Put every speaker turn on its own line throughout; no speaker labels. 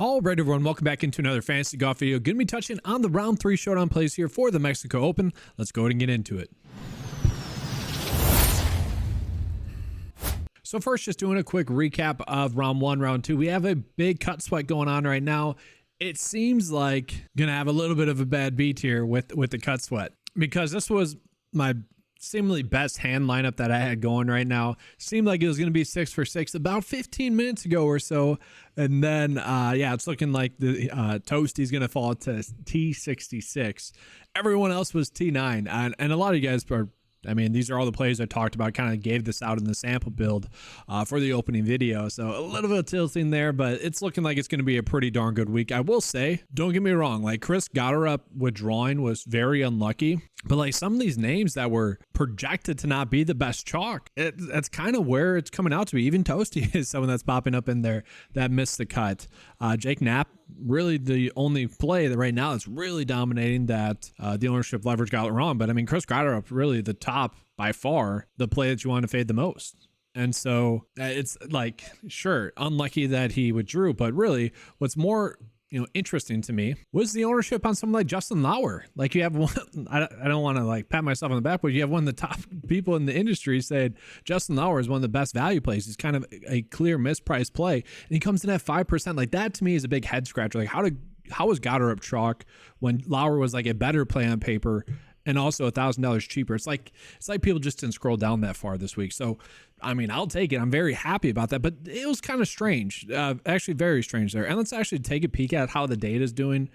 All right, everyone, welcome back into another fantasy golf video. Going to be touching on the round 3 showdown plays here for the Mexico Open. Let's go ahead and get into it. So first, just doing a quick recap of round 1, round 2. We have a big cut sweat going on right now. It seems like going to have a little bit of a bad beat here with the cut sweat, because this was my seemingly best hand lineup that I had going right now. Seemed like it was going to be 6 for 6 about 15 minutes ago or so. And then, yeah, it's looking like the Toasty's going to fall to T66. Everyone else was T9. And a lot of you guys are, I mean, these are all the plays I talked about, kind of gave this out in the sample build for the opening video. So a little bit of tilting there, but it's looking like it's going to be a pretty darn good week. I will say, don't get me wrong, like Chris Gotterup withdrawing was very unlucky, but like some of these names that were projected to not be the best chalk, that's kind of where it's coming out to be. Even Toasty is someone that's popping up in there that missed the cut. Jake Knapp, really the only play that right now is really dominating that the ownership leverage got it wrong. But I mean, Chris Gotterup really the top by far, the play that you want to fade the most. And so it's like, sure, unlucky that he withdrew, but really what's more interesting to me was the ownership on someone like Justin Lauer. Like you have one, I don't want to like pat myself on the back, but you have one of the top people in the industry said Justin Lauer is one of the best value plays. He's kind of a clear mispriced play, and he comes in at 5%. Like that to me is a big head scratcher. Like how was Gotterup chalk when Lauer was like a better play on paper and also $1,000 cheaper? It's like people just didn't scroll down that far this week. So I mean, I'll take it. I'm very happy about that, but it was kind of strange, actually very strange there. And let's actually take a peek at how the data is doing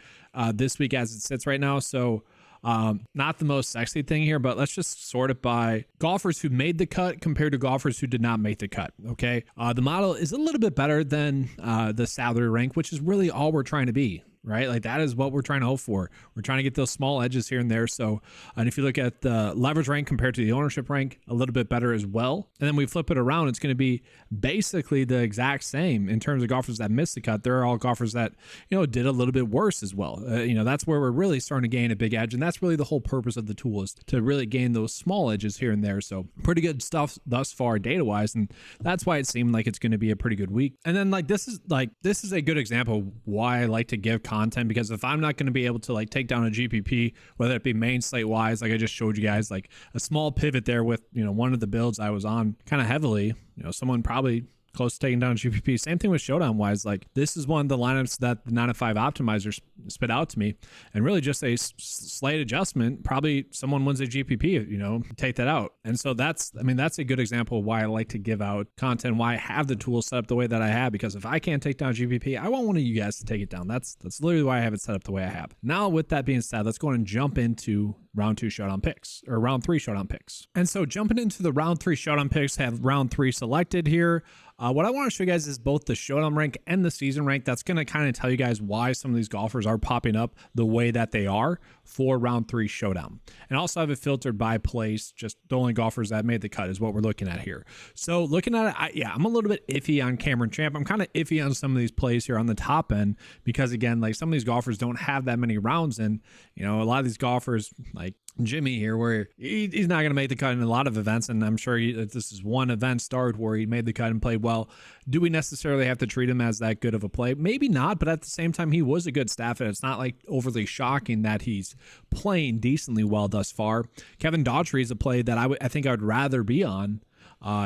this week as it sits right now. So not the most sexy thing here, but let's just sort it by golfers who made the cut compared to golfers who did not make the cut. Okay. The model is a little bit better than the salary rank, which is really all we're trying to be. Right? Like that is what we're trying to hope for. We're trying to get those small edges here and there. So, and if you look at the leverage rank compared to the ownership rank, a little bit better as well. And then we flip it around, it's going to be basically the exact same in terms of golfers that missed the cut. There are all golfers that, did a little bit worse as well. That's where we're really starting to gain a big edge. And that's really the whole purpose of the tool, is to really gain those small edges here and there. So pretty good stuff thus far data wise. And that's why it seemed like it's going to be a pretty good week. And then this is a good example of why I like to give content, because if I'm not going to be able to like take down a GPP, whether it be main slate wise, like I just showed you guys, like a small pivot there with, one of the builds I was on kind of heavily, someone probably close to taking down GPP. Same thing with showdown wise. Like this is one of the lineups that the 9 to 5 optimizers spit out to me, and really just a slight adjustment. Probably someone wins a GPP, take that out. And so that's a good example of why I like to give out content, why I have the tool set up the way that I have, because if I can't take down GPP, I want one of you guys to take it down. That's literally why I have it set up the way I have. Now, with that being said, let's go ahead and jump into round 2 showdown picks, or round 3 showdown picks. And so jumping into the round 3 showdown picks, have round 3 selected here. What I want to show you guys is both the showdown rank and the season rank. That's going to kind of tell you guys why some of these golfers are popping up the way that they are for round 3 showdown. And also have it filtered by place. Just the only golfers that made the cut is what we're looking at here. So looking at it, I'm a little bit iffy on Cameron Champ. I'm kind of iffy on some of these plays here on the top end, because again, like some of these golfers don't have that many rounds in. A lot of these golfers like Jimmy here, where he's not going to make the cut in a lot of events, and I'm sure this is one event started where he made the cut and played well. Do we necessarily have to treat him as that good of a play? Maybe not, but at the same time, he was a good staff, and it's not like overly shocking that he's playing decently well thus far. Kevin Daughtry is a play that I think I would rather be on.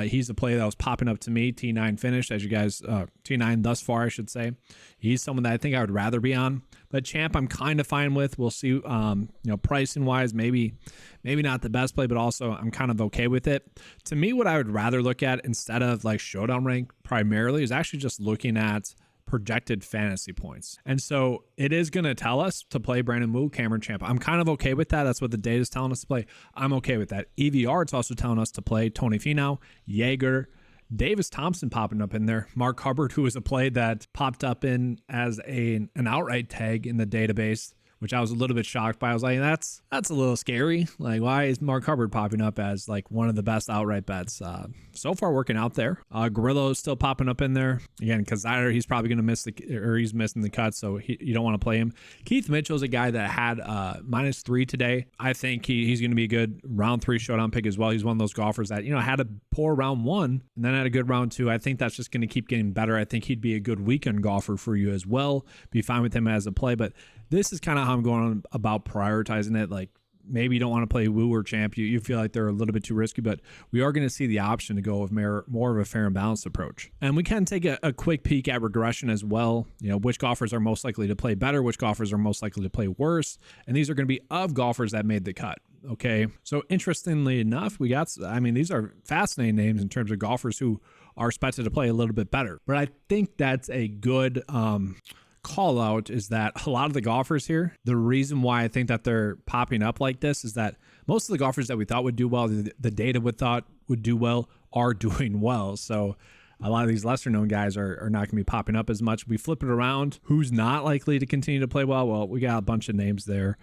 He's a play that was popping up to me, T9 finish, as you guys, T9 thus far, I should say. He's someone that I think I would rather be on. But Champ, I'm kind of fine with. We'll see, pricing wise, maybe not the best play, but also I'm kind of okay with it. To me, what I would rather look at instead of like showdown rank primarily is actually just looking at projected fantasy points. And so it is going to tell us to play Brandon Wu, Cameron Champ. I'm kind of okay with that. That's what the data is telling us to play. I'm okay with that. EVR, it's also telling us to play Tony Finau, Jaeger, Davis Thompson popping up in there. Mark Hubbard, who is a play that popped up in as an outright tag in the database, which I was a little bit shocked by. I was like, that's a little scary. Like, why is Mark Hubbard popping up as like one of the best outright bets? So far working out there. Grillo is still popping up in there. Again, Kazaider, he's probably going to miss he's missing the cut, so you don't want to play him. Keith Mitchell is a guy that had -3 today. I think he's going to be a good round 3 showdown pick as well. He's one of those golfers that, had a poor round 1 and then had a good round 2. I think that's just going to keep getting better. I think he'd be a good weekend golfer for you as well. Be fine with him as a play, but this is kind of how I'm going on about prioritizing it. Like, maybe you don't want to play Woo or Champ. You feel like they're a little bit too risky, but we are going to see the option to go with more of a fair and balanced approach. And we can take a quick peek at regression as well. Which golfers are most likely to play better, which golfers are most likely to play worse. And these are going to be of golfers that made the cut. Okay. So interestingly enough, these are fascinating names in terms of golfers who are expected to play a little bit better. But I think that's a good, call out is that a lot of the golfers here, the reason why I think that they're popping up like this is that most of the golfers that we thought would do well, the data we thought would do well, are doing well. So a lot of these lesser known guys are not going to be popping up as much. We flip it around. Who's not likely to continue to play well? Well, we got a bunch of names there.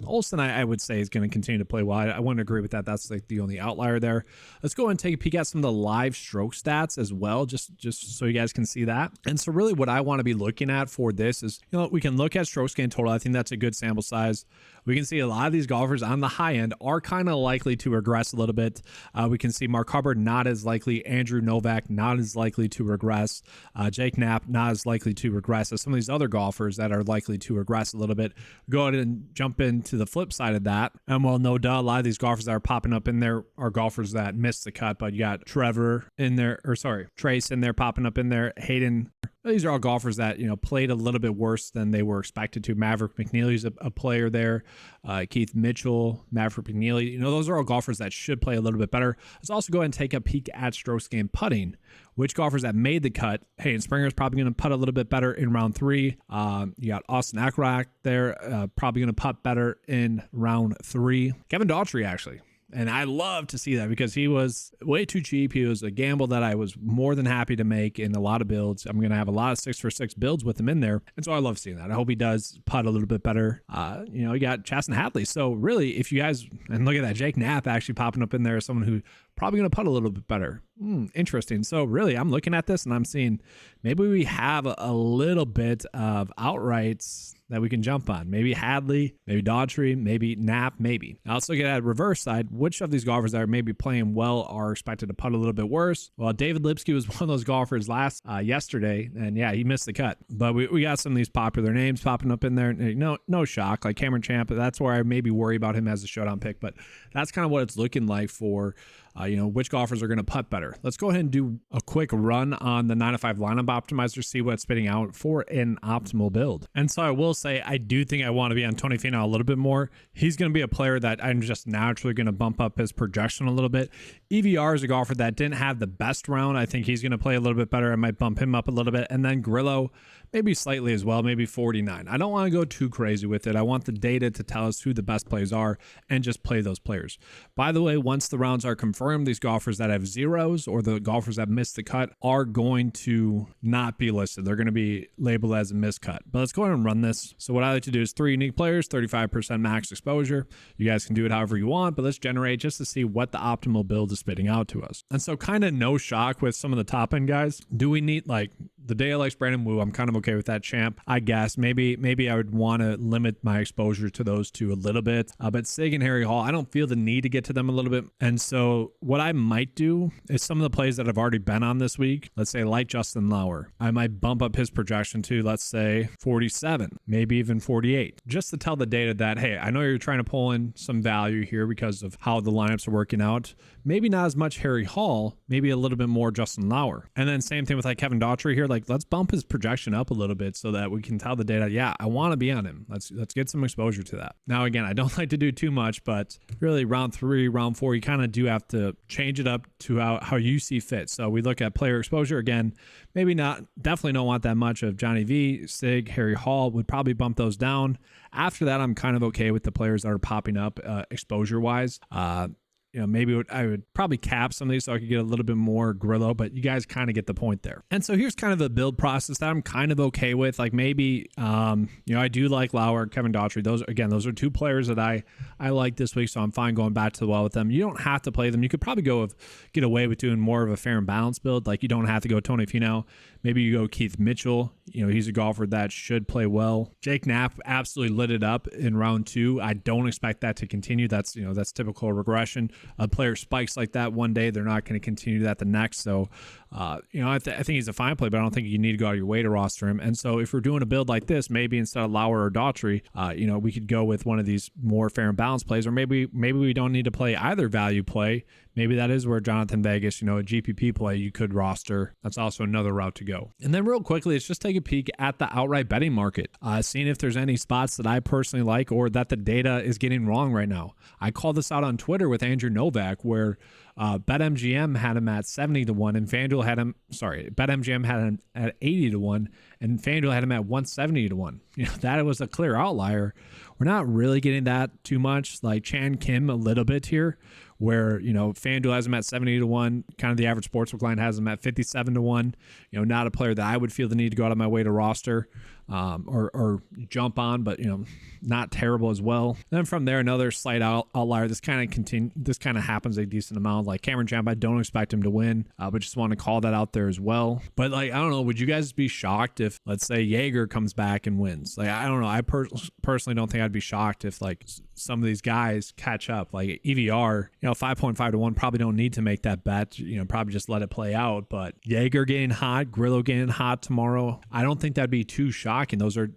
Olsen, I would say, is going to continue to play well. I wouldn't agree with that. That's like the only outlier there. Let's go and take a peek at some of the live stroke stats as well, just so you guys can see that. And so really what I want to be looking at for this is, we can look at strokes gained total. I think that's a good sample size. We can see a lot of these golfers on the high end are kind of likely to regress a little bit. We can see Mark Hubbard not as likely, Andrew Novak not as likely to regress, Jake Knapp not as likely to regress as some of these other golfers that are likely to regress a little bit. Go ahead and jump into the flip side of that. And well, no duh, a lot of these golfers that are popping up in there are golfers that missed the cut, but you got Trace in there popping up in there, Hayden. These are all golfers that, played a little bit worse than they were expected to. Maverick McNeely's a player there. Keith Mitchell, Maverick McNeely. Those are all golfers that should play a little bit better. Let's also go ahead and take a peek at strokes gained putting. Which golfers that made the cut? Hayden Springer is probably going to putt a little bit better in round 3. You got Austin Eckroth there, probably going to putt better in round 3. Kevin Daughtry, actually. And I love to see that because he was way too cheap. He was a gamble that I was more than happy to make in a lot of builds. I'm going to have a lot of 6-for-6 builds with him in there. And so I love seeing that. I hope he does putt a little bit better. You got Chasten Hadley. So really, if you guys, and look at that, Jake Knapp actually popping up in there as someone who probably going to putt a little bit better. Interesting. So really, I'm looking at this and I'm seeing maybe we have a little bit of outrights that we can jump on. Maybe Hadley, maybe Daughtry, maybe Knapp, maybe. Now let's look at reverse side. Which of these golfers that are maybe playing well are expected to putt a little bit worse? Well, David Lipsky was one of those golfers yesterday, and yeah, he missed the cut. But we got some of these popular names popping up in there. No shock, like Cameron Champ. That's where I maybe worry about him as a showdown pick, but that's kind of what it's looking like for which golfers are going to putt better. Let's go ahead and do a quick run on the 9-to-5 lineup optimizer, see what's spitting out for an optimal build. And so I will say, I do think I want to be on Tony Finau a little bit more. He's going to be a player that I'm just naturally going to bump up his projection a little bit. EVR is a golfer that didn't have the best round. I think he's going to play a little bit better. I might bump him up a little bit. And then Grillo, maybe slightly as well, maybe 49. I don't want to go too crazy with it. I want the data to tell us who the best plays are and just play those players. By the way, once the rounds are confirmed, these golfers that have zeros or the golfers that missed the cut are going to not be listed. They're going to be labeled as a miscut. But let's go ahead and run this. So what I like to do is 3 unique players, 35% max exposure. You guys can do it however you want, but let's generate just to see what the optimal build is spitting out to us. And so kind of no shock with some of the top end guys. Do we need the day I likes Brandon Wu? I'm kind of okay with that. Champ, I guess maybe I would want to limit my exposure to those two a little bit. But Sig and Harry Hall, I don't feel the need to get to them a little bit. And so what I might do is some of the plays that I've already been on this week, let's say like Justin Lauer, I might bump up his projection to, let's say 47, maybe even 48, just to tell the data that, hey, I know you're trying to pull in some value here because of how the lineups are working out. Maybe not as much Harry Hall, maybe a little bit more Justin Lauer. And then same thing with Kevin Daughtry here. Let's bump his projection up a little bit so that we can tell the data, yeah, I want to be on him. Let's get some exposure to that. Now, again, I don't like to do too much, but really round 3, round 4, you kind of do have to change it up to how you see fit. So we look at player exposure. Again, maybe not, definitely don't want that much of Johnny V, Sig, Harry Hall, would probably bump those down. After that, I'm kind of okay with the players that are popping up exposure wise. maybe I would probably cap some of these so I could get a little bit more Grillo, but you guys kind of get the point there. And so here's kind of a build process that I'm kind of okay with. Like maybe, I do like Lauer, Kevin Daughtry. Those are two players that I like this week, so I'm fine going back to the well with them. You don't have to play them. You could probably get away with doing more of a fair and balanced build. Like you don't have to go Tony Finau. Maybe you go Keith Mitchell. He's a golfer that should play well. Jake Knapp absolutely lit it up in round 2. I don't expect that to continue. That's typical regression. A player spikes like that one day, they're not going to continue that the next. So, I think he's a fine play, but I don't think you need to go out of your way to roster him. And so if we're doing a build like this, maybe instead of Lauer or Daughtry, we could go with one of these more fair and balanced plays, or maybe we don't need to play either value play. Maybe that is where Jonathan Vegas, a GPP play you could roster. That's also another route to go. And then real quickly, let's just take a peek at the outright betting market, seeing if there's any spots that I personally like or that the data is getting wrong right now. I called this out on Twitter with Andrew Novak, where BetMGM had him at 70-1 and FanDuel had him, BetMGM had him at 80-1 and FanDuel had him at 170-1. That was a clear outlier. We're not really getting that too much, like Chan Kim a little bit here, where, FanDuel has him at 70-1, kind of the average sportsbook line has him at 57-1, not a player that I would feel the need to go out of my way to roster or jump on, but, not terrible as well. And then from there, another slight outlier. This kind of happens a decent amount. Like Cameron Champ, I don't expect him to win, but just want to call that out there as well. But I don't know, would you guys be shocked if, let's say, Jaeger comes back and wins? I don't know. I personally don't think I'd be shocked if some of these guys catch up. Like EVR, 5.5-1, probably don't need to make that bet. Probably just let it play out. But Jaeger getting hot, Grillo getting hot tomorrow, I don't think that'd be too shocking. Those are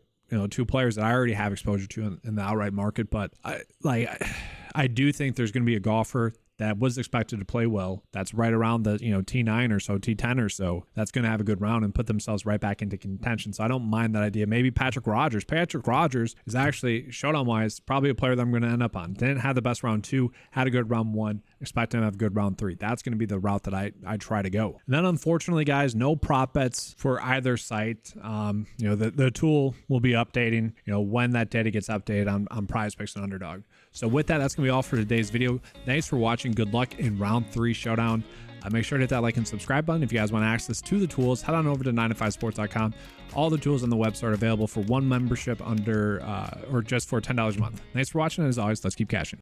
two players that I already have exposure to in the outright market. But I do think there's going to be a golfer that was expected to play well, that's right around the T9 or so, T10 or so, that's going to have a good round and put themselves right back into contention. So I don't mind that idea. Maybe Patrick Rogers. Patrick Rogers is actually, showdown-wise, probably a player that I'm going to end up on. Didn't have the best round 2, had a good round 1, expect him to have a good round 3. That's going to be the route that I try to go. And then unfortunately, guys, no prop bets for either site. The tool will be updating, when that data gets updated on PrizePicks and Underdog. So with that, that's going to be all for today's video. Thanks for watching. Good luck in round 3 showdown. Make sure to hit that like and subscribe button. If you guys want access to the tools, head on over to 9to5sports.com. All the tools on the website are available for one membership or just for $10 a month. Thanks for watching. And as always, let's keep cashing.